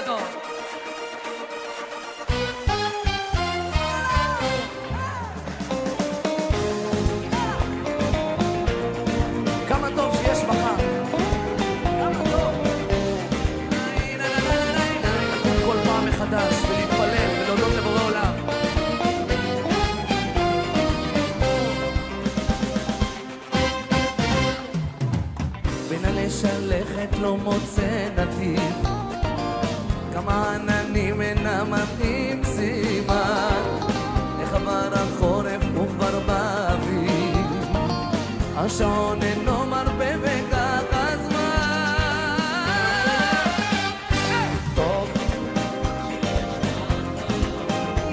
גדול. כמה טוב שיש מחר. כמה טוב. לקום כל פעם מחדש ולהתפלל ולהודות לבורא עולם. בין הלשלכת לא מוצא נתיב, כמה עננים אינם מתאים סימן, איך עבר החורף וכבר באביב, השעון אינו מרפה וכך הזמן. טוב,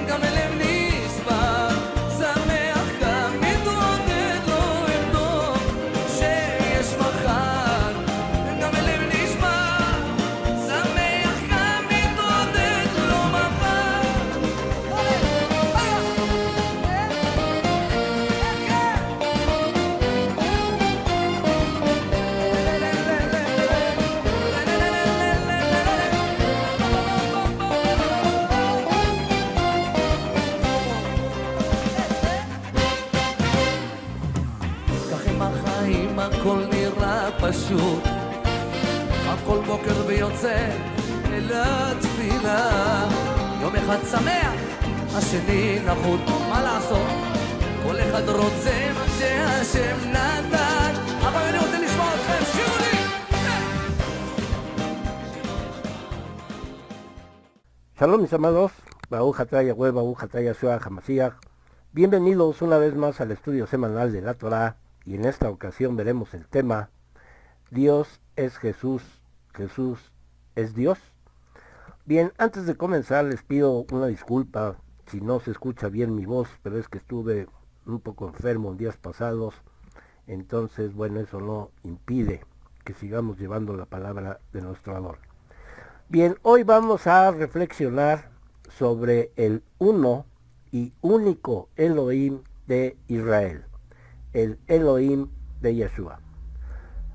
גם הלב נשבר, שמח גם מתעודד, לא ארדום שיש מחר. גם הלב נשבר, שמח גם מתעודד, לא מחר. כך עם החיים הכל נראה פשוט, הכל בוקר ויוצא אל התפילה. יום אחד שמח, השני נחות, מה לעשות? כל אחד רוצה מה שהשם נתן. אבל אני רוצה לשמוע אתכם, שירו לי! Shalom mis amados, Baruch atah Yahweh, Baruch atah Yeshua HaMashiach. Bienvenidos una vez más al estudio semanal de la Torah, y en esta ocasión veremos el tema Dios es Jesús, Jesús es Dios. Bien, antes de comenzar les pido una disculpa si no se escucha bien mi voz, pero es que estuve un poco enfermo en días pasados, entonces bueno, eso no impide que sigamos llevando la palabra de nuestro Ador. Bien, hoy vamos a reflexionar sobre el uno y único Elohim de Israel, el Elohim de Yeshua.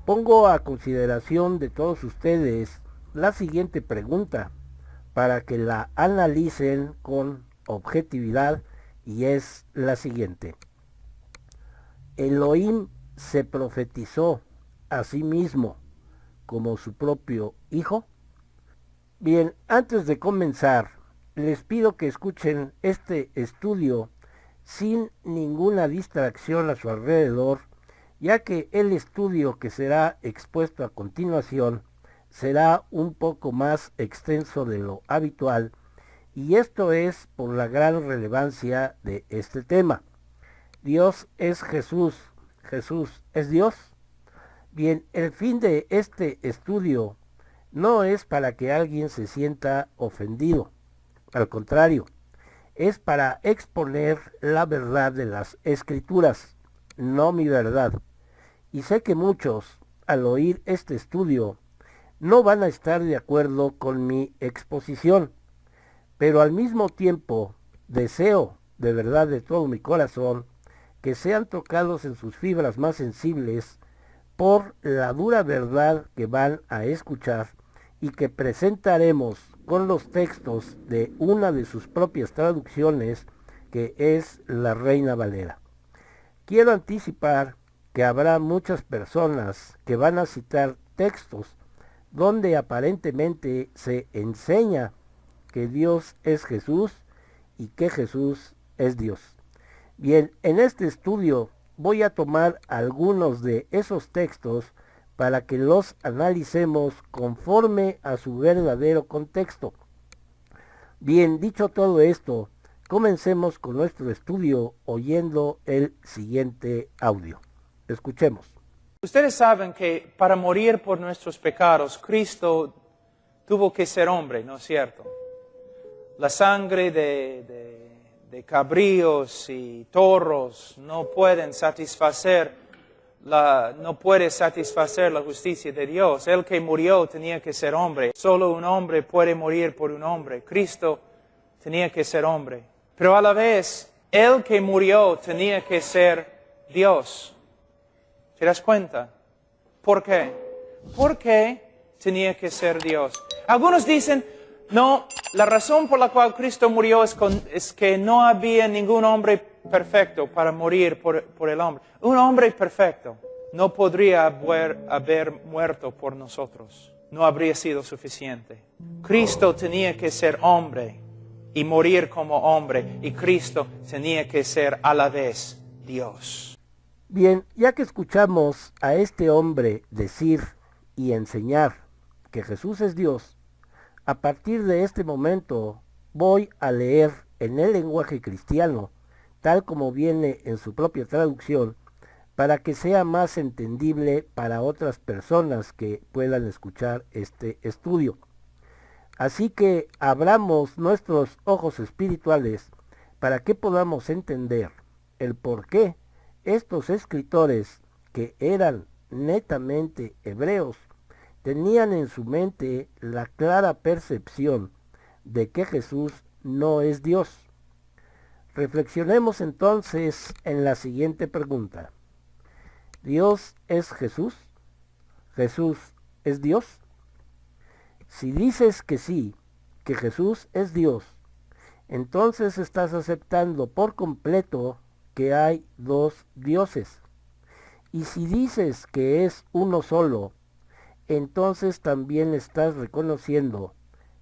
Pongo a consideración de todos ustedes la siguiente pregunta para que la analicen con objetividad, y es la siguiente. ¿Elohim se profetizó a sí mismo como su propio hijo? Bien, antes de comenzar, les pido que escuchen este estudio sin ninguna distracción a su alrededor, ya que el estudio que será expuesto a continuación será un poco más extenso de lo habitual, y esto es por la gran relevancia de este tema. Dios es Jesús, Jesús es Dios. Bien, el fin de este estudio no es para que alguien se sienta ofendido, al contrario, es para exponer la verdad de las Escrituras, no mi verdad. Y sé que muchos, al oír este estudio, no van a estar de acuerdo con mi exposición, pero al mismo tiempo deseo de verdad de todo mi corazón que sean tocados en sus fibras más sensibles por la dura verdad que van a escuchar y que presentaremos con los textos de una de sus propias traducciones, que es la Reina Valera. Quiero anticipar que habrá muchas personas que van a citar textos donde aparentemente se enseña que Dios es Jesús y que Jesús es Dios. Bien, en este estudio voy a tomar algunos de esos textos para que los analicemos conforme a su verdadero contexto. Bien, dicho todo esto, comencemos con nuestro estudio oyendo el siguiente audio. Escuchemos. Ustedes saben que para morir por nuestros pecados, Cristo tuvo que ser hombre, ¿no es cierto? La sangre de cabríos y toros no puede satisfacer la justicia de Dios. El que murió tenía que ser hombre. Solo un hombre puede morir por un hombre. Cristo tenía que ser hombre. Pero a la vez, el que murió tenía que ser Dios. ¿Te das cuenta? ¿Por qué? ¿Por qué tenía que ser Dios? Algunos dicen, No, la razón por la cual Cristo murió es que no había ningún hombre perfecto para morir por el hombre. Un hombre perfecto no podría haber muerto por nosotros. No habría sido suficiente. Cristo tenía que ser hombre y morir como hombre, y Cristo tenía que ser a la vez Dios. Bien, ya que escuchamos a este hombre decir y enseñar que Jesús es Dios, a partir de este momento voy a leer en el lenguaje cristiano, tal como viene en su propia traducción, para que sea más entendible para otras personas que puedan escuchar este estudio. Así que abramos nuestros ojos espirituales para que podamos entender el por qué estos escritores, que eran netamente hebreos, tenían en su mente la clara percepción de que Jesús no es Dios. Reflexionemos entonces en la siguiente pregunta. ¿Dios es Jesús? ¿Jesús es Dios? Si dices que sí, que Jesús es Dios, entonces estás aceptando por completo que hay dos dioses. Y si dices que es uno solo, entonces también estás reconociendo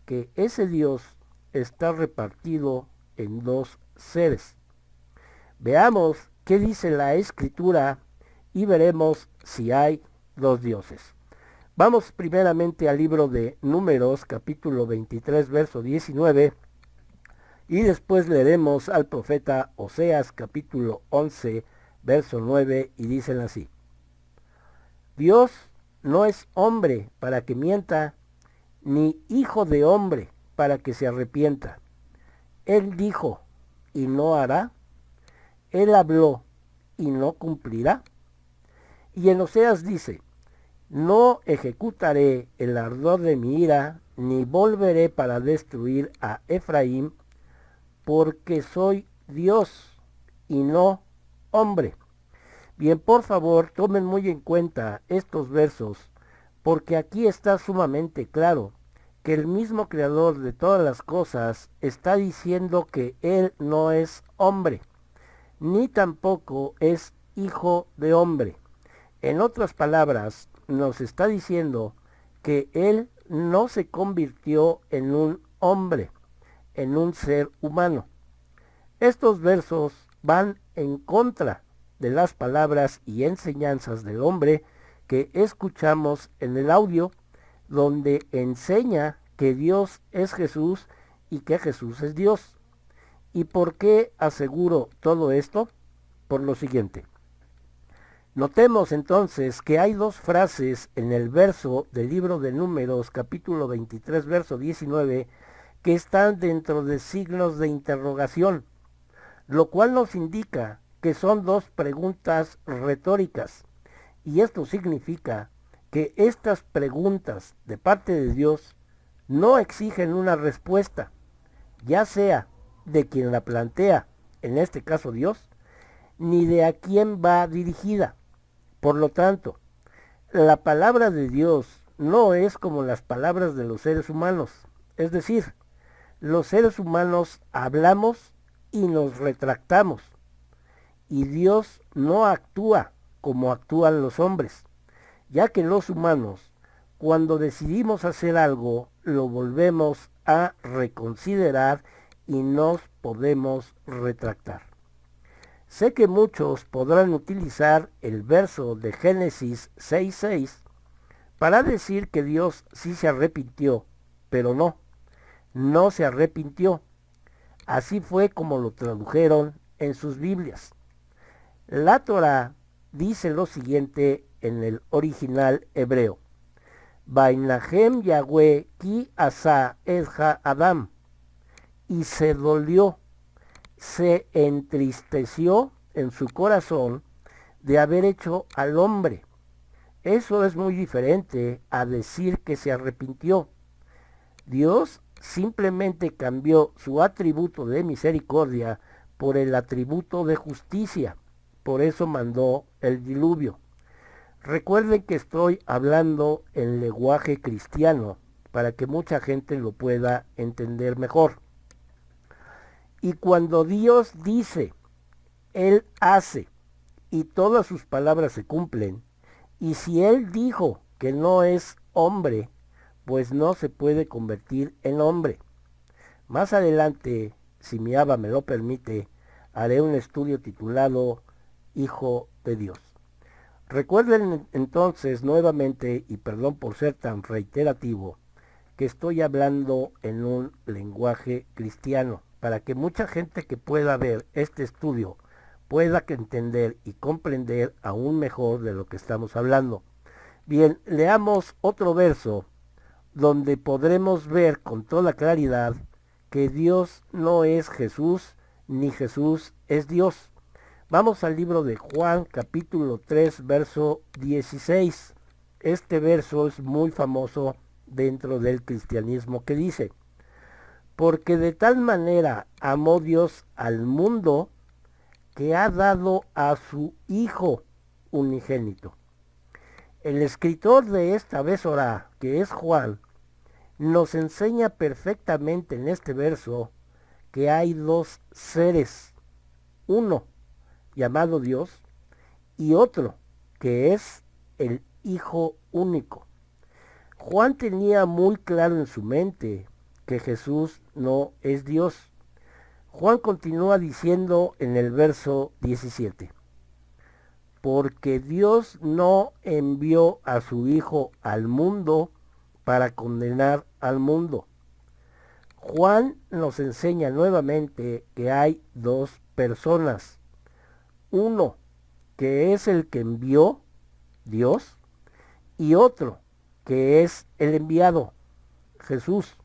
que ese Dios está repartido en dos seres. Veamos qué dice la Escritura y veremos si hay dos dioses. Vamos primeramente al libro de Números, capítulo 23, verso 19, y después leeremos al profeta Oseas, capítulo 11, verso 9, y dicen así: Dios no es hombre para que mienta, ni hijo de hombre para que se arrepienta. Él dijo, y no hará. Él habló, y no cumplirá. Y en Oseas dice: No ejecutaré el ardor de mi ira, ni volveré para destruir a Efraín, porque soy Dios y no hombre. Bien, por favor, tomen muy en cuenta estos versos, porque aquí está sumamente claro que el mismo creador de todas las cosas está diciendo que Él no es hombre, ni tampoco es hijo de hombre. En otras palabras, nos está diciendo que Él no se convirtió en un hombre, en un ser humano. Estos versos van en contra de las palabras y enseñanzas del hombre que escuchamos en el audio, donde enseña que Dios es Jesús y que Jesús es Dios. ¿Y por qué aseguro todo esto? Por lo siguiente. Notemos entonces que hay dos frases en el verso del libro de Números, capítulo 23, verso 19, que están dentro de signos de interrogación, lo cual nos indica que son dos preguntas retóricas. Y esto significa que estas preguntas de parte de Dios no exigen una respuesta, ya sea de quien la plantea, en este caso Dios, ni de a quién va dirigida. Por lo tanto, la palabra de Dios no es como las palabras de los seres humanos. Es decir, los seres humanos hablamos y nos retractamos. Y Dios no actúa como actúan los hombres, ya que los humanos, cuando decidimos hacer algo, lo volvemos a reconsiderar y nos podemos retractar. Sé que muchos podrán utilizar el verso de Génesis 6:6 para decir que Dios sí se arrepintió, pero no se arrepintió. Así fue como lo tradujeron en sus Biblias. La Torá dice lo siguiente en el original hebreo: Vainahem Yahweh ki asa edja Adam. Y se dolió, se entristeció en su corazón de haber hecho al hombre. Eso es muy diferente a decir que se arrepintió. Dios simplemente cambió su atributo de misericordia por el atributo de justicia. Por eso mandó el diluvio. Recuerden que estoy hablando en lenguaje cristiano, para que mucha gente lo pueda entender mejor. Y cuando Dios dice, Él hace, y todas sus palabras se cumplen, y si Él dijo que no es hombre, pues no se puede convertir en hombre. Más adelante, si mi Abba me lo permite, haré un estudio titulado Hijo de Dios. Recuerden entonces nuevamente, y perdón por ser tan reiterativo, que estoy hablando en un lenguaje cristiano, para que mucha gente que pueda ver este estudio pueda entender y comprender aún mejor de lo que estamos hablando. Bien, leamos otro verso donde podremos ver con toda claridad que Dios no es Jesús, ni Jesús es Dios. Vamos al libro de Juan, capítulo 3, verso 16. Este verso es muy famoso dentro del cristianismo, que dice: porque de tal manera amó Dios al mundo que ha dado a su Hijo unigénito. El escritor de esta Besorá, que es Juan, nos enseña perfectamente en este verso que hay dos seres, uno llamado Dios y otro que es el Hijo único. Juan tenía muy claro en su mente que Jesús no es Dios. Juan continúa diciendo en el verso 17, porque Dios no envió a su Hijo al mundo para condenar al mundo. Juan nos enseña nuevamente que hay dos personas, uno que es el que envió, Dios, y otro que es el enviado, Jesús.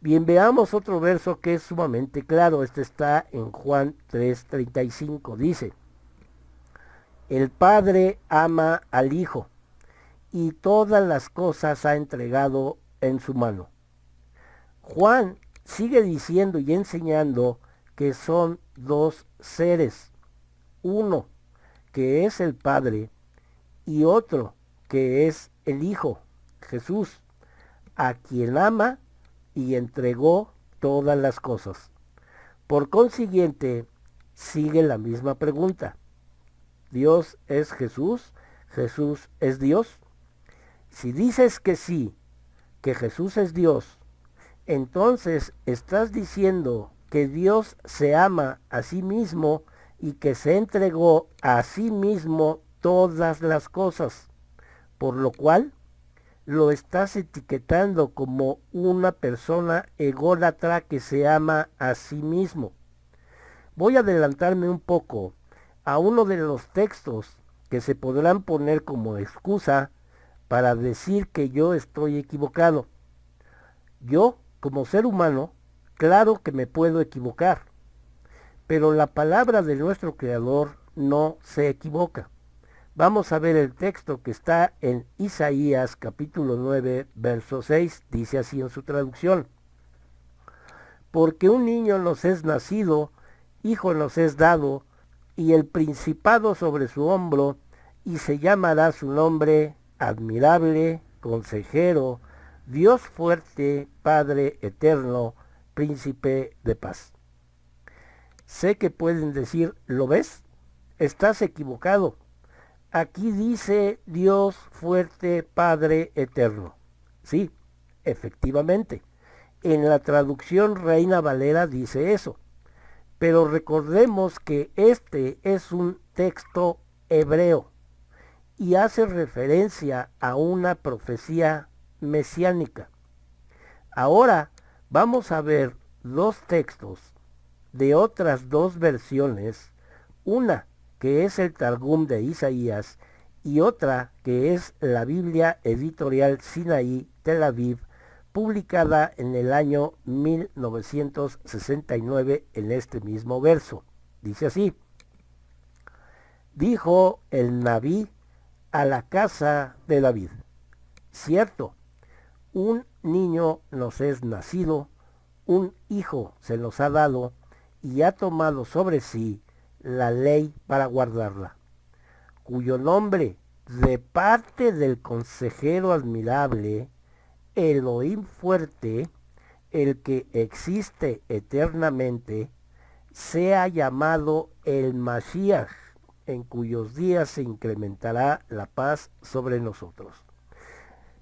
Bien, veamos otro verso que es sumamente claro. Este está en Juan 3:35. Dice: el Padre ama al Hijo y todas las cosas ha entregado en su mano. Juan sigue diciendo y enseñando que son dos seres, uno que es el Padre y otro que es el Hijo, Jesús, a quien ama y entregó todas las cosas. Por consiguiente, sigue la misma pregunta: ¿Dios es Jesús? ¿Jesús es Dios? Si dices que sí, que Jesús es Dios, entonces estás diciendo que Dios se ama a sí mismo y que se entregó a sí mismo todas las cosas, por lo cual lo estás etiquetando como una persona ególatra que se ama a sí mismo. Voy a adelantarme un poco a uno de los textos que se podrán poner como excusa para decir que yo estoy equivocado. Yo, como ser humano, claro que me puedo equivocar, pero la palabra de nuestro Creador no se equivoca. Vamos a ver el texto que está en Isaías capítulo 9, verso 6, dice así en su traducción: porque un niño nos es nacido, hijo nos es dado, y el principado sobre su hombro, y se llamará su nombre admirable, consejero, Dios fuerte, Padre eterno, príncipe de paz. Sé que pueden decir: ¿lo ves? Estás equivocado. Aquí dice Dios fuerte, Padre eterno. Sí, efectivamente. En la traducción Reina Valera dice eso. Pero recordemos que este es un texto hebreo y hace referencia a una profecía mesiánica. Ahora vamos a ver dos textos de otras dos versiones, una que es el Targum de Isaías y otra que es la Biblia Editorial Sinaí Tel Aviv, publicada en el año 1969 en este mismo verso. Dice así: dijo el Nabí a la casa de David: cierto, un niño nos es nacido, un hijo se nos ha dado, y ha tomado sobre sí la ley para guardarla, cuyo nombre de parte del consejero admirable Elohim fuerte, el que existe eternamente, sea llamado el Mashiach, en cuyos días se incrementará la paz sobre nosotros.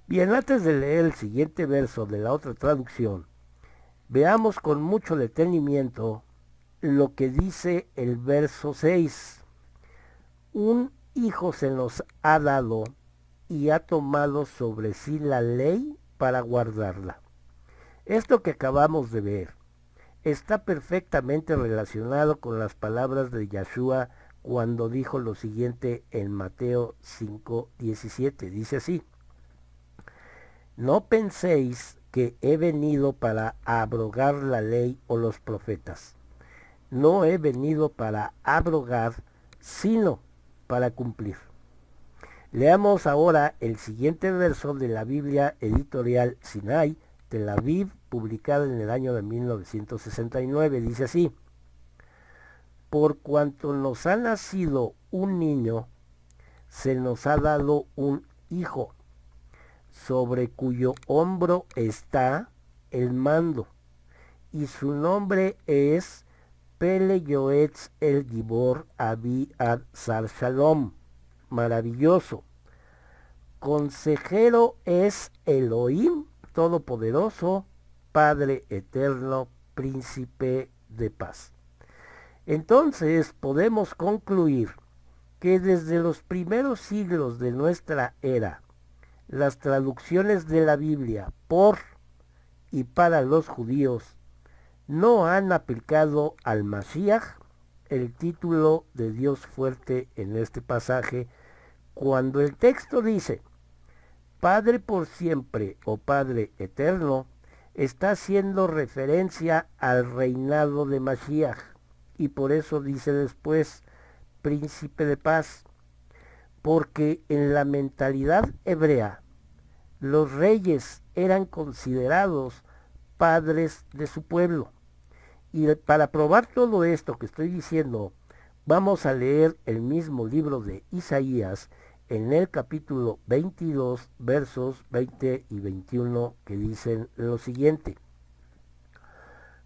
Bien, antes de leer el siguiente verso de la otra traducción, veamos con mucho detenimiento lo que dice el verso 6. Un hijo se nos ha dado y ha tomado sobre sí la ley para guardarla. Esto que acabamos de ver está perfectamente relacionado con las palabras de Yahshua cuando dijo lo siguiente en Mateo 5:17. Dice así: no penséis que he venido para abrogar la ley o los profetas. No he venido para abrogar, sino para cumplir. Leamos ahora el siguiente verso de la Biblia editorial Sinai, Tel Aviv, publicada en el año de 1969. Dice así: por cuanto nos ha nacido un niño, se nos ha dado un hijo, sobre cuyo hombro está el mando, y su nombre es Pele Yoetz el Gibor Abi Ad Sar Shalom, maravilloso. Consejero es Elohim Todopoderoso, Padre eterno, Príncipe de paz. Entonces podemos concluir que desde los primeros siglos de nuestra era, las traducciones de la Biblia por y para los judíos no han aplicado al Mashiach el título de Dios fuerte en este pasaje, cuando el texto dice Padre por siempre o Padre eterno, está haciendo referencia al reinado de Mashiach, y por eso dice después Príncipe de paz, porque en la mentalidad hebrea los reyes eran considerados padres de su pueblo. Y para probar todo esto que estoy diciendo, vamos a leer el mismo libro de Isaías en el capítulo 22, versos 20 y 21, que dicen lo siguiente: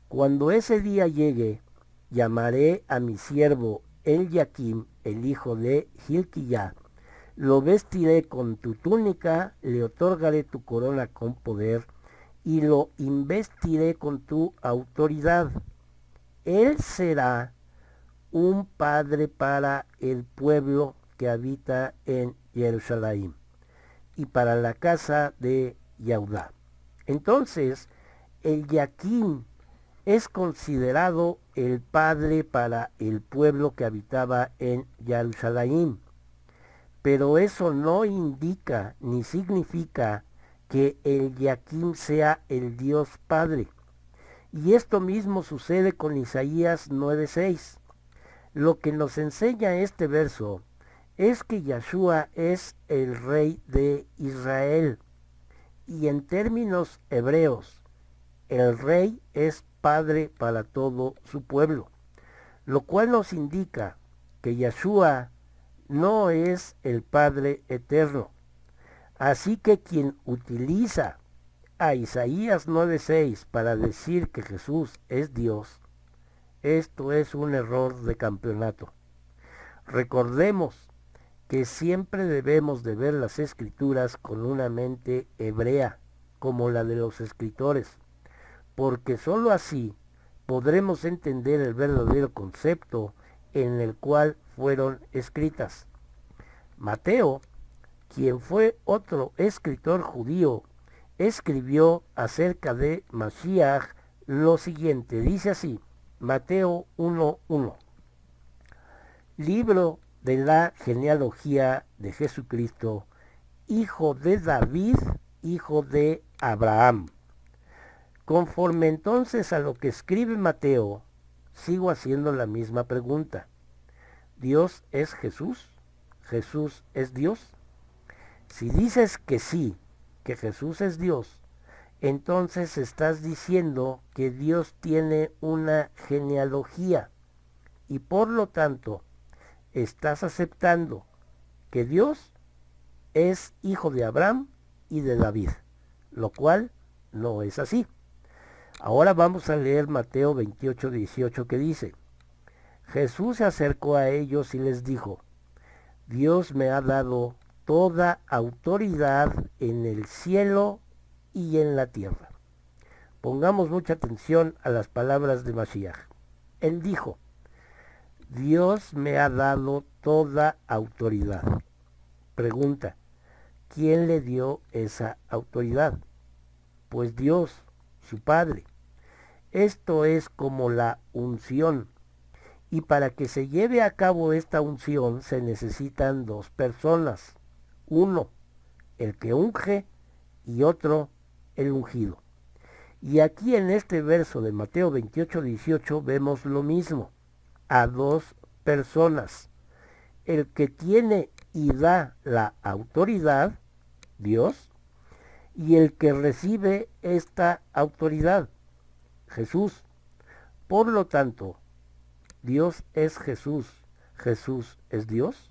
cuando ese día llegue, llamaré a mi siervo Eliakim, el hijo de Hilquía, lo vestiré con tu túnica, le otorgaré tu corona con poder, y lo investiré con tu autoridad. Él será un padre para el pueblo que habita en Jerusalén y para la casa de Yahudá. Entonces, el Yaquín es considerado el padre para el pueblo que habitaba en Jerusalén. Pero eso no indica ni significa que el Yaquín sea el Dios Padre. Y esto mismo sucede con Isaías 9:6. Lo que nos enseña este verso es que Yahshua es el rey de Israel. Y en términos hebreos, el rey es padre para todo su pueblo. Lo cual nos indica que Yahshua no es el Padre eterno. Así que quien utiliza a Isaías 9:6 para decir que Jesús es Dios, esto es un error de campeonato. Recordemos que siempre debemos de ver las escrituras con una mente hebrea, como la de los escritores, porque sólo así podremos entender el verdadero concepto en el cual fueron escritas. Mateo, quien fue otro escritor judío, escribió acerca de Mashiach lo siguiente, dice así, Mateo 1:1. Libro de la genealogía de Jesucristo, hijo de David, hijo de Abraham. Conforme entonces a lo que escribe Mateo, sigo haciendo la misma pregunta. ¿Dios es Jesús? ¿Jesús es Dios? Si dices que sí, que Jesús es Dios, entonces estás diciendo que Dios tiene una genealogía y por lo tanto estás aceptando que Dios es hijo de Abraham y de David, lo cual no es así. Ahora vamos a leer Mateo 28, 18 que dice: Jesús se acercó a ellos y les dijo: Dios me ha dado toda autoridad en el cielo y en la tierra. Pongamos mucha atención a las palabras de Mashiach. Él dijo: Dios me ha dado toda autoridad. Pregunta: ¿quién le dio esa autoridad? Pues Dios, su Padre. Esto es como la unción. Y para que se lleve a cabo esta unción se necesitan dos personas. Uno, el que unge, y otro, el ungido. Y aquí en este verso de Mateo 28, 18 vemos lo mismo. A dos personas. El que tiene y da la autoridad, Dios, y el que recibe esta autoridad, Jesús. Por lo tanto, Dios es Jesús, Jesús es Dios.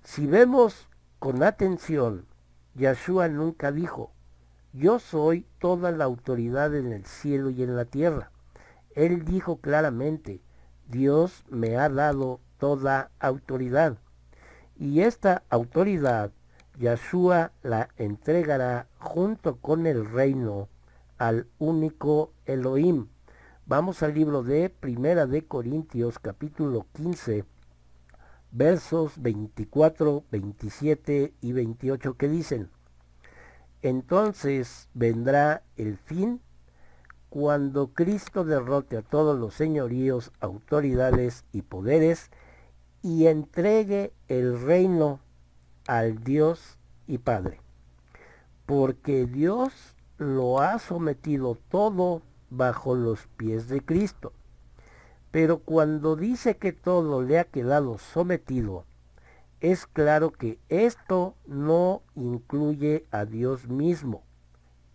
Si vemos con atención, Yahshua nunca dijo: yo soy toda la autoridad en el cielo y en la tierra. Él dijo claramente: Dios me ha dado toda autoridad. Y esta autoridad, Yahshua la entregará junto con el reino al único Elohim. Vamos al libro de Primera de Corintios, capítulo 15, versos 24, 27 y 28 que dicen: entonces vendrá el fin, cuando Cristo derrote a todos los señoríos, autoridades y poderes, y entregue el reino al Dios y Padre. Porque Dios lo ha sometido todo bajo los pies de Cristo. Pero cuando dice que todo le ha quedado sometido, es claro que esto no incluye a Dios mismo,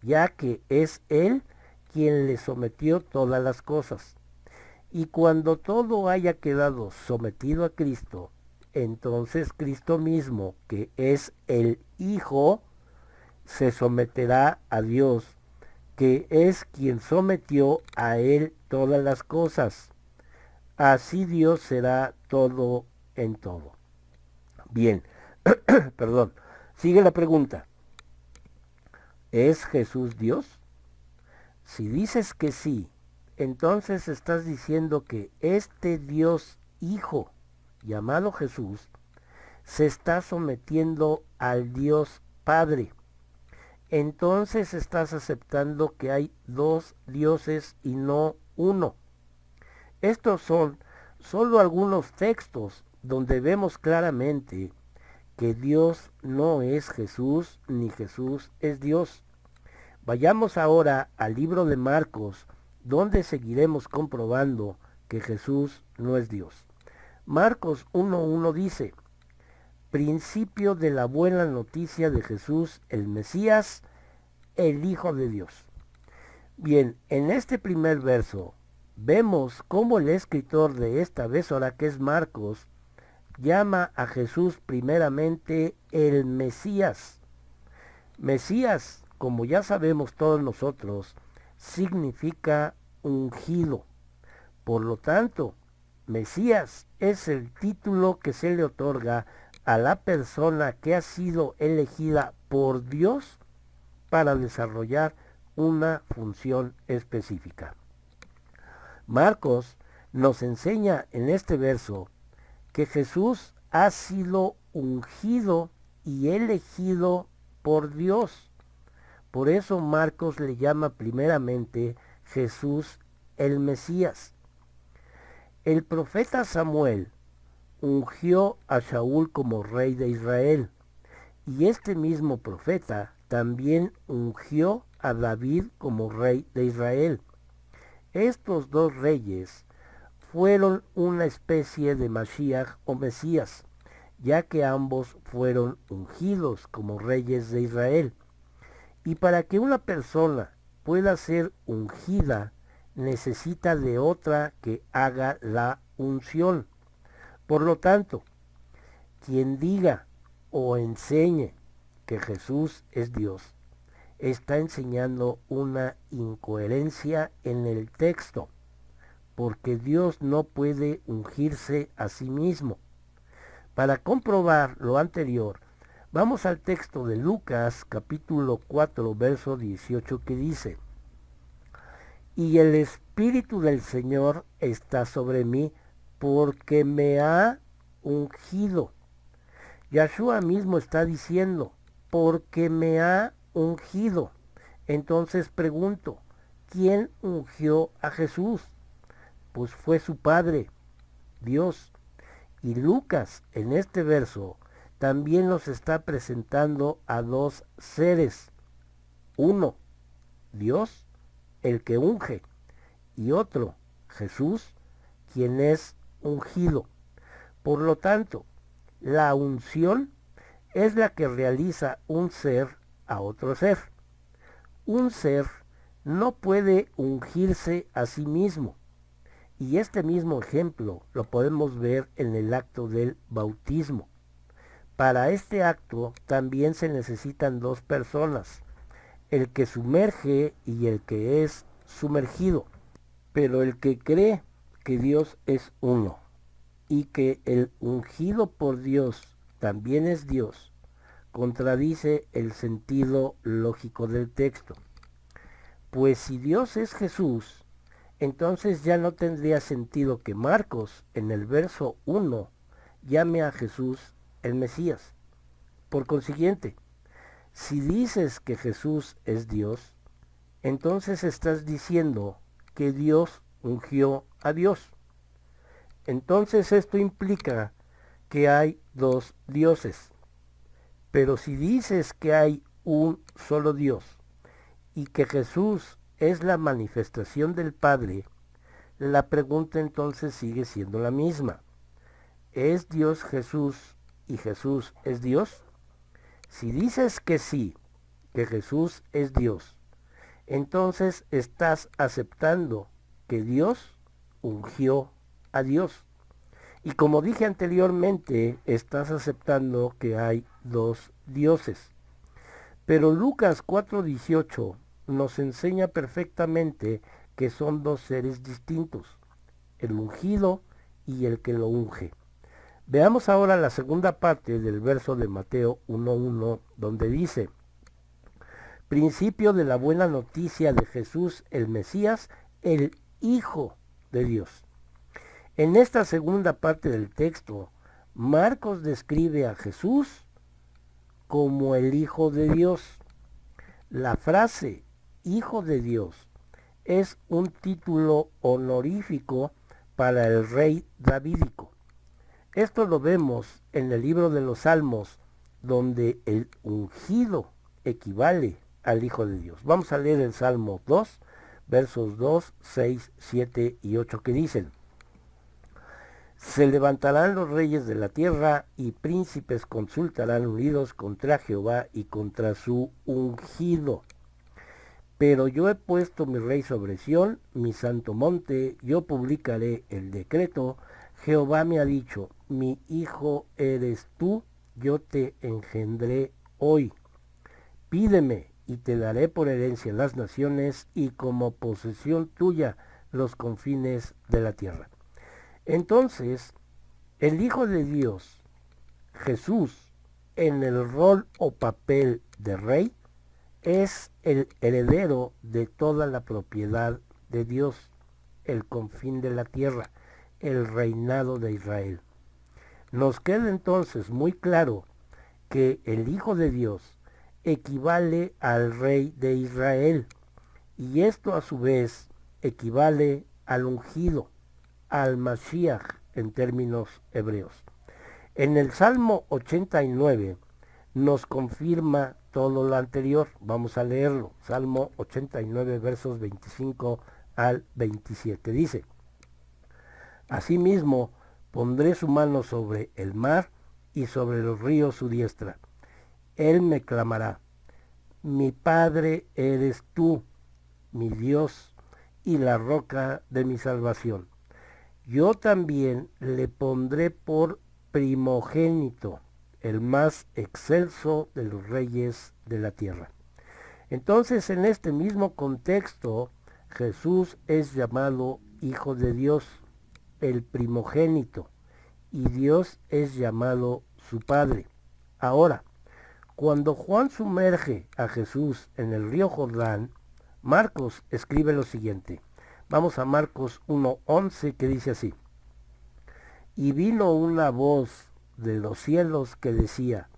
ya que es Él quien le sometió todas las cosas. Y cuando todo haya quedado sometido a Cristo, entonces Cristo mismo, que es el Hijo, se someterá a Dios, que es quien sometió a Él todas las cosas. Así Dios será todo en todo. Bien, perdón. Sigue la pregunta. ¿Es Jesús Dios? Si dices que sí, entonces estás diciendo que este Dios Hijo, llamado Jesús, se está sometiendo al Dios Padre. Entonces estás aceptando que hay dos dioses y no uno. Estos son solo algunos textos donde vemos claramente que Dios no es Jesús ni Jesús es Dios. Vayamos ahora al libro de Marcos, donde seguiremos comprobando que Jesús no es Dios. Marcos 1:1 dice: principio de la buena noticia de Jesús, el Mesías, el Hijo de Dios. Bien, en este primer verso vemos cómo el escritor de esta besora, que es Marcos, llama a Jesús primeramente el Mesías. Mesías, como ya sabemos todos nosotros, significa ungido. Por lo tanto, Mesías es el título que se le otorga a la persona que ha sido elegida por Dios para desarrollar una función específica. Marcos nos enseña en este verso que Jesús ha sido ungido y elegido por Dios. Por eso Marcos le llama primeramente Jesús el Mesías. El profeta Samuel ungió a Saúl como rey de Israel, y este mismo profeta también ungió a David como rey de Israel. Estos dos reyes fueron una especie de Mashiach o Mesías, ya que ambos fueron ungidos como reyes de Israel. Y para que una persona pueda ser ungida, necesita de otra que haga la unción. Por lo tanto, quien diga o enseñe que Jesús es Dios, está enseñando una incoherencia en el texto, porque Dios no puede ungirse a sí mismo. Para comprobar lo anterior, vamos al texto de Lucas capítulo 4, verso 18, que dice: y el Espíritu del Señor está sobre mí, porque me ha ungido. Yahshua mismo está diciendo, porque me ha ungido. Entonces pregunto, ¿quién ungió a Jesús? Pues fue su Padre, Dios. Y Lucas, en este verso, también nos está presentando a dos seres. Uno, Dios, el que unge, y otro, Jesús, quien es ungido. Por lo tanto, la unción es la que realiza un ser a otro ser. Un ser no puede ungirse a sí mismo. Y este mismo ejemplo lo podemos ver en el acto del bautismo. Para este acto también se necesitan dos personas, el que sumerge y el que es sumergido. Pero el que cree que Dios es uno y que el ungido por Dios también es Dios, contradice el sentido lógico del texto. Pues si Dios es Jesús, entonces ya no tendría sentido que Marcos en el verso 1 llame a Jesús el Mesías. Por consiguiente, si dices que Jesús es Dios, entonces estás diciendo que Dios ungió a Dios. Entonces esto implica que hay dos dioses. Pero si dices que hay un solo Dios y que Jesús es la manifestación del Padre, la pregunta entonces sigue siendo la misma. ¿Es Dios Jesús y Jesús es Dios? Si dices que sí, que Jesús es Dios, entonces estás aceptando que Dios ungió a Dios. Y como dije anteriormente, estás aceptando que hay dos dioses. Pero Lucas 4:18 nos enseña perfectamente que son dos seres distintos, el ungido y el que lo unge. Veamos ahora la segunda parte del verso de Mateo 1:1, donde dice: principio de la buena noticia de Jesús el Mesías, el Hijo de Dios. En esta segunda parte del texto, Marcos describe a Jesús como el Hijo de Dios. La frase Hijo de Dios es un título honorífico para el rey davídico. Esto lo vemos en el libro de los Salmos, donde el ungido equivale al Hijo de Dios. Vamos a leer el Salmo 2, versos 2, 6, 7 y 8, que dicen: se levantarán los reyes de la tierra y príncipes consultarán unidos contra Jehová y contra su ungido. Pero yo he puesto mi rey sobre Sión, mi santo monte, yo publicaré el decreto. Jehová me ha dicho, mi hijo eres tú, yo te engendré hoy. Pídeme y te daré por herencia las naciones y como posesión tuya los confines de la tierra. Entonces, el Hijo de Dios, Jesús, en el rol o papel de rey, es el heredero de toda la propiedad de Dios, el confín de la tierra, el reinado de Israel. Nos queda entonces muy claro que el Hijo de Dios equivale al rey de Israel, y esto a su vez equivale al ungido, al Mashiach en términos hebreos. En el Salmo 89 nos confirma todo lo anterior. Vamos a leerlo. Salmo 89, versos 25 al 27. Dice: asimismo pondré su mano sobre el mar y sobre los ríos su diestra. Él me clamará: mi Padre eres tú, mi Dios y la roca de mi salvación. Yo también le pondré por primogénito, el más excelso de los reyes de la tierra. Entonces, en este mismo contexto, Jesús es llamado Hijo de Dios, el primogénito, y Dios es llamado su Padre. Ahora, cuando Juan sumerge a Jesús en el río Jordán, Marcos escribe lo siguiente. Vamos a Marcos 1:11, que dice así: y vino una voz de los cielos que decía: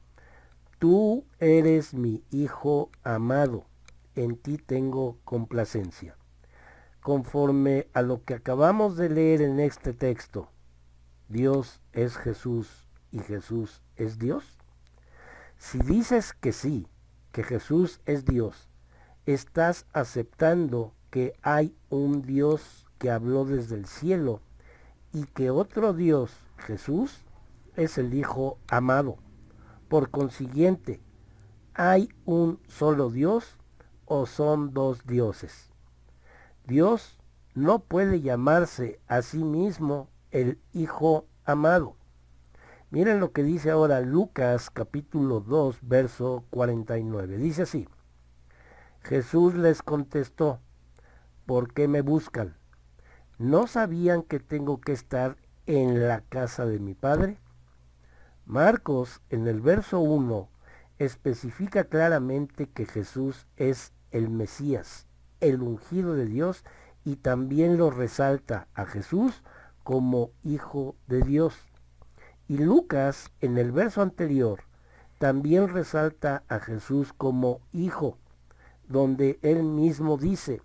tú eres mi Hijo amado, en ti tengo complacencia. Conforme a lo que acabamos de leer en este texto, ¿Dios es Jesús y Jesús es Dios? Si dices que sí, que Jesús es Dios, estás aceptando que hay un Dios que habló desde el cielo y que otro Dios, Jesús, es el Hijo amado. Por consiguiente, ¿hay un solo Dios o son dos dioses? Dios no puede llamarse a sí mismo el Hijo amado. Miren lo que dice ahora Lucas capítulo 2, verso 49. Dice así: Jesús les contestó: ¿por qué me buscan? ¿No sabían que tengo que estar en la casa de mi Padre? Marcos, en el verso 1, especifica claramente que Jesús es el Mesías, el ungido de Dios, y también lo resalta a Jesús como Hijo de Dios. Y Lucas, en el verso anterior, también resalta a Jesús como Hijo, donde él mismo dice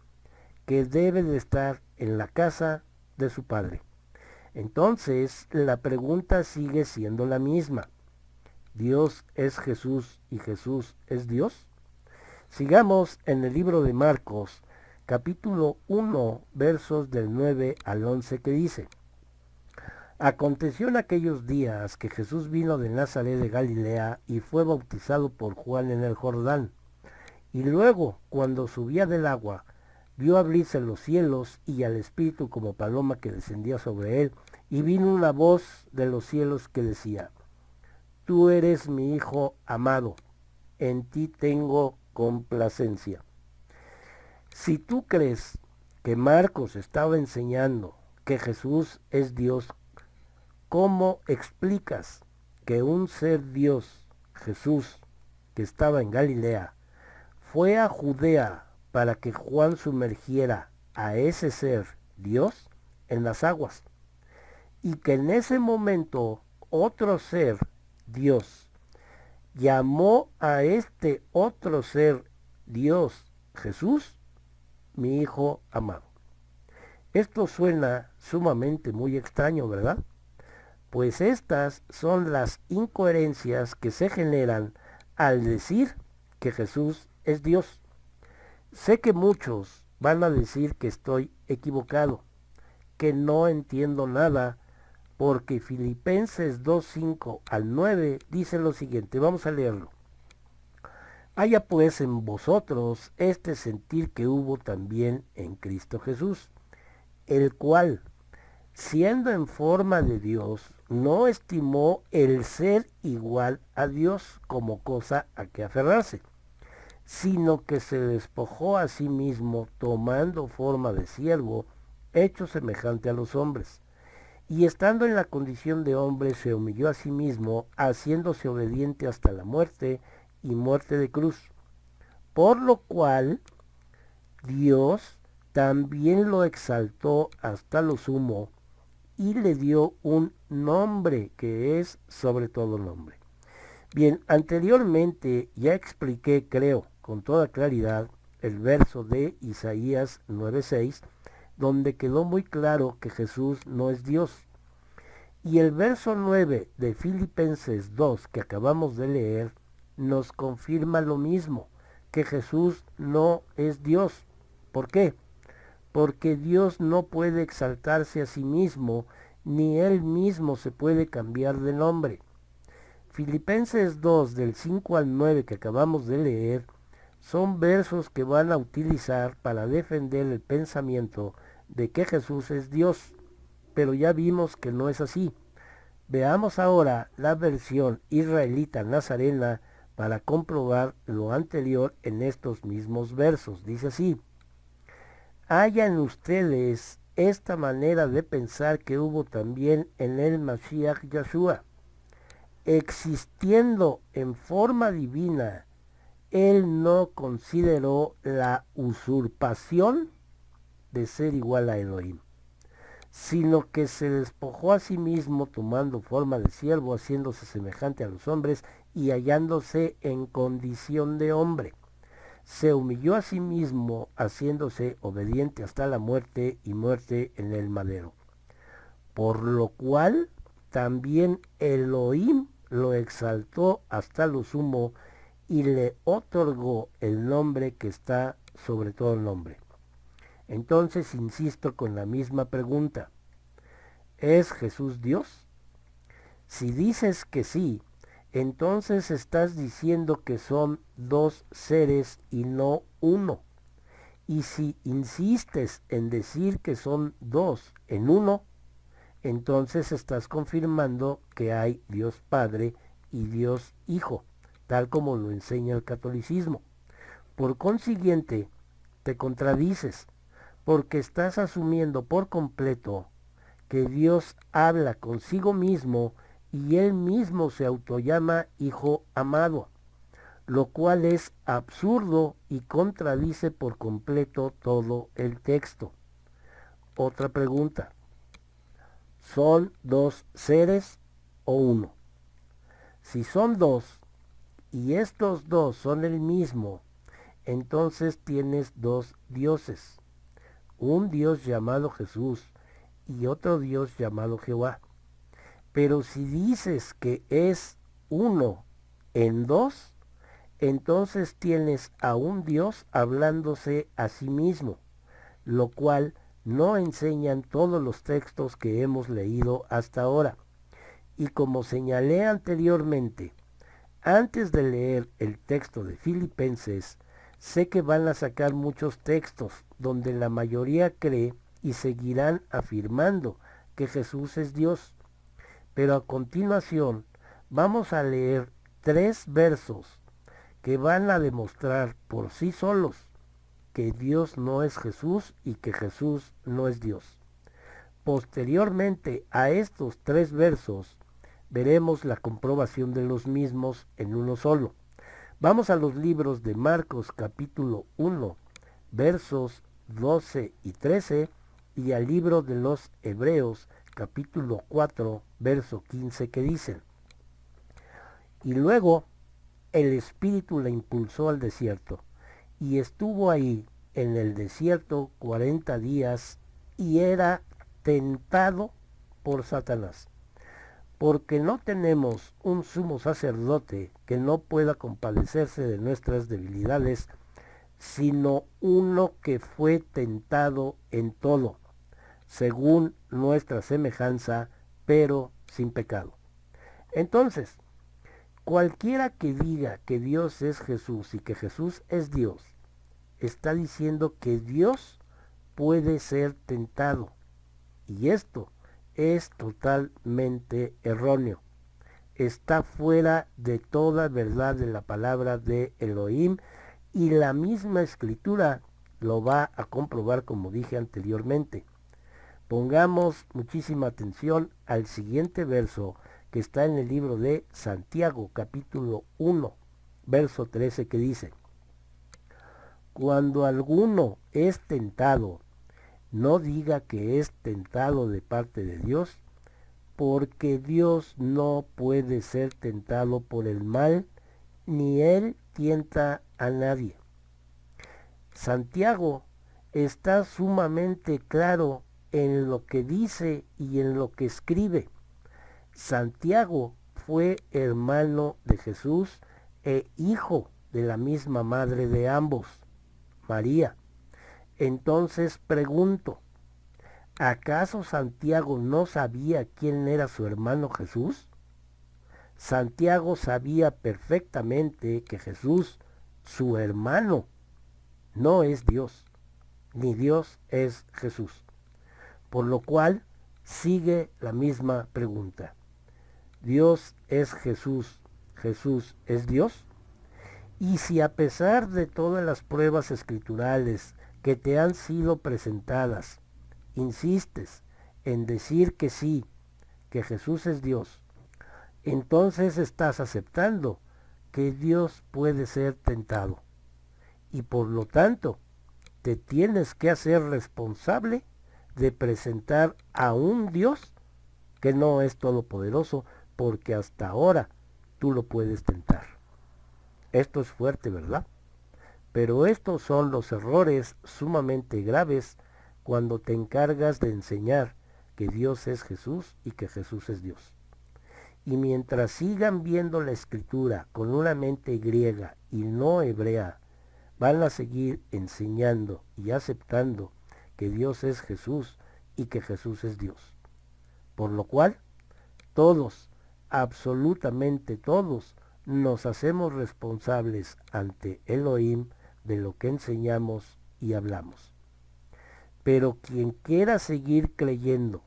que debe de estar en la casa de su Padre. Entonces, la pregunta sigue siendo la misma. ¿Dios es Jesús y Jesús es Dios? Sigamos en el libro de Marcos, capítulo 1, versos del 9 al 11, que dice: Aconteció en aquellos días que Jesús vino de Nazaret de Galilea y fue bautizado por Juan en el Jordán. Y luego, cuando subía del agua, vio abrirse los cielos y al Espíritu como paloma que descendía sobre él, y vino una voz de los cielos que decía: Tú eres mi Hijo amado, en ti tengo complacencia. Si tú crees que Marcos estaba enseñando que Jesús es Dios, ¿cómo explicas que un ser Dios, Jesús, que estaba en Galilea, fue a Judea para que Juan sumergiera a ese ser Dios en las aguas? Y que en ese momento otro ser Dios llamó a este otro ser Dios, Jesús, mi Hijo amado. Esto suena sumamente muy extraño, ¿verdad? Pues estas son las incoherencias que se generan al decir que Jesús es Dios. Sé que muchos van a decir que estoy equivocado, que no entiendo nada, porque Filipenses 2:5 al 9 dice lo siguiente. Vamos a leerlo. Haya pues en vosotros este sentir que hubo también en Cristo Jesús, el cual, siendo en forma de Dios, no estimó el ser igual a Dios como cosa a que aferrarse, sino que se despojó a sí mismo, tomando forma de siervo, hecho semejante a los hombres. Y estando en la condición de hombre, se humilló a sí mismo, haciéndose obediente hasta la muerte y muerte de cruz. Por lo cual, Dios también lo exaltó hasta lo sumo, y le dio un nombre que es sobre todo nombre. Bien, anteriormente ya expliqué, creo, con toda claridad, el verso de Isaías 9:6, donde quedó muy claro que Jesús no es Dios. Y el verso 9 de Filipenses 2 que acabamos de leer nos confirma lo mismo, que Jesús no es Dios. ¿Por qué? Porque Dios no puede exaltarse a sí mismo, ni él mismo se puede cambiar de nombre. Filipenses 2 del 5 al 9 que acabamos de leer son versos que van a utilizar para defender el pensamiento de que Jesús es Dios, pero ya vimos que no es así. Veamos ahora la versión israelita nazarena para comprobar lo anterior en estos mismos versos. Dice así: hayan ustedes esta manera de pensar que hubo también en el Mashiach Yahshua. Existiendo en forma divina, él no consideró la usurpación de ser igual a Elohim, sino que se despojó a sí mismo tomando forma de siervo, haciéndose semejante a los hombres y hallándose en condición de hombre. Se humilló a sí mismo, haciéndose obediente hasta la muerte y muerte en el madero. Por lo cual también Elohim lo exaltó hasta lo sumo y le otorgó el nombre que está sobre todo nombre. Entonces insisto con la misma pregunta: ¿es Jesús Dios? Si dices que sí, entonces estás diciendo que son dos seres y no uno. Y si insistes en decir que son dos en uno, entonces estás confirmando que hay Dios Padre y Dios Hijo, tal como lo enseña el catolicismo. Por consiguiente, te contradices, porque estás asumiendo por completo que Dios habla consigo mismo y él mismo se autollama Hijo amado, lo cual es absurdo y contradice por completo todo el texto. Otra pregunta: ¿son dos seres o uno? Si son dos, y estos dos son el mismo, entonces tienes dos dioses, un Dios llamado Jesús y otro Dios llamado Jehová. Pero si dices que es uno en dos, entonces tienes a un Dios hablándose a sí mismo, lo cual no enseñan todos los textos que hemos leído hasta ahora. Y como señalé anteriormente, antes de leer el texto de Filipenses, sé que van a sacar muchos textos donde la mayoría cree y seguirán afirmando que Jesús es Dios. Pero a continuación vamos a leer 3 versos que van a demostrar por sí solos que Dios no es Jesús y que Jesús no es Dios. Posteriormente a estos 3 versos veremos la comprobación de los mismos en uno solo. Vamos a los libros de Marcos capítulo 1, versos 12 y 13, y al libro de los Hebreos capítulo 4, verso 15, que dicen: y luego el Espíritu le impulsó al desierto, y estuvo ahí en el desierto 40 días, y era tentado por Satanás. Porque no tenemos un sumo sacerdote que no pueda compadecerse de nuestras debilidades, sino uno que fue tentado en todo, según nuestra semejanza, pero sin pecado. Entonces, cualquiera que diga que Dios es Jesús y que Jesús es Dios, está diciendo que Dios puede ser tentado. Y esto es totalmente erróneo. Está fuera de toda verdad de la palabra de Elohim, y la misma escritura lo va a comprobar, como dije anteriormente. Pongamos muchísima atención al siguiente verso que está en el libro de Santiago, capítulo 1, verso 13, que dice: cuando alguno es tentado, no diga que es tentado de parte de Dios, porque Dios no puede ser tentado por el mal, ni él tienta a nadie. Santiago está sumamente claro en lo que dice y en lo que escribe. Santiago fue hermano de Jesús e hijo de la misma madre de ambos, María. Entonces pregunto, ¿acaso Santiago no sabía quién era su hermano Jesús? Santiago sabía perfectamente que Jesús, su hermano, no es Dios, ni Dios es Jesús. Por lo cual sigue la misma pregunta: ¿Dios es Jesús? ¿Jesús es Dios? Y si a pesar de todas las pruebas escriturales que te han sido presentadas, insistes en decir que sí, que Jesús es Dios, entonces estás aceptando que Dios puede ser tentado. Y por lo tanto, te tienes que hacer responsable de presentar a un Dios que no es todopoderoso, porque hasta ahora tú lo puedes tentar. Esto es fuerte, ¿verdad? Pero estos son los errores sumamente graves cuando te encargas de enseñar que Dios es Jesús y que Jesús es Dios. Y mientras sigan viendo la Escritura con una mente griega y no hebrea, van a seguir enseñando y aceptando que Dios es Jesús y que Jesús es Dios. Por lo cual, todos, absolutamente todos, nos hacemos responsables ante Elohim de lo que enseñamos y hablamos. Pero quien quiera seguir creyendo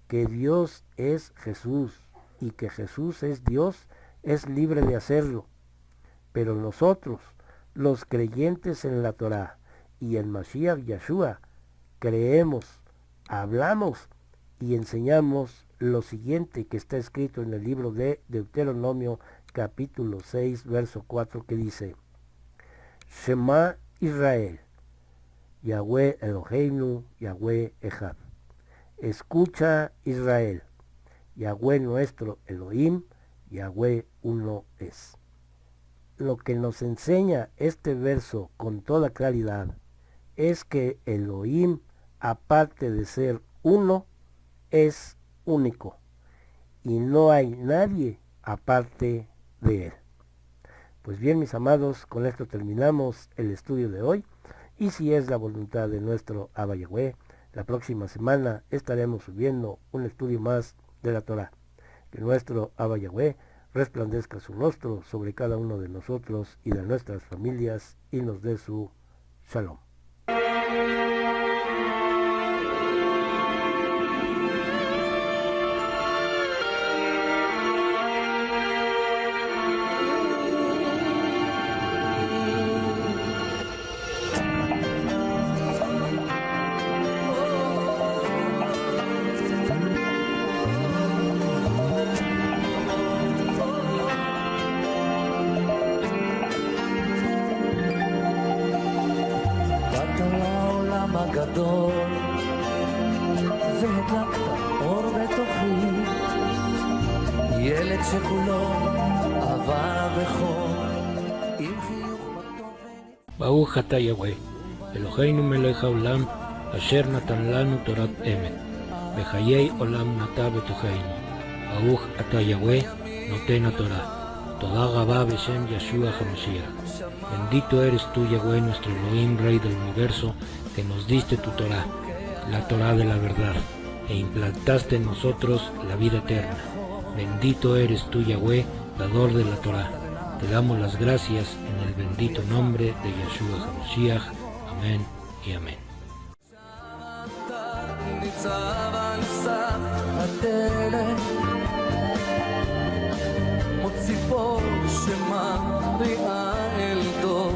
que Dios es Jesús y que Jesús es Dios, es libre de hacerlo. Pero nosotros, los creyentes en la Torá y en Mashiach Yeshua, creemos, hablamos y enseñamos lo siguiente que está escrito en el libro de Deuteronomio capítulo 6, verso 4, que dice: Shema Israel, Yahweh Eloheinu, Yahweh Echad. Escucha Israel, Yahweh nuestro Elohim, Yahweh uno es. Lo que nos enseña este verso con toda claridad es que Elohim, aparte de ser uno, es único y no hay nadie aparte de él. Pues bien, mis amados, con esto terminamos el estudio de hoy, y si es la voluntad de nuestro Abba Yahweh, la próxima semana estaremos subiendo un estudio más de la Torá. Que nuestro Abba Yahweh resplandezca su rostro sobre cada uno de nosotros y de nuestras familias y nos dé su shalom. הגדול והדלקת אור בתוכי, ילד שכולו אהבה וחום עם חיוך בתוכן. ברוך אתה יהוה, אלוהינו מלך העולם, אשר נתן לנו תורת אמת, וחיי עולם נטע בתוכנו. ברוך אתה יהוה, נותן התורה. תודה רבה בשם ישוע המשיח. Bendito eres tú, Yahweh, nuestro Elohim, Rey del universo, que nos diste tu Torah, la Torah de la verdad, e implantaste en nosotros la vida eterna. Bendito eres tú, Yahweh, dador de la Torah. Te damos las gracias en el bendito nombre de Yeshua HaMashiach. Amén y amén. ציפור שמריעה אל דוב,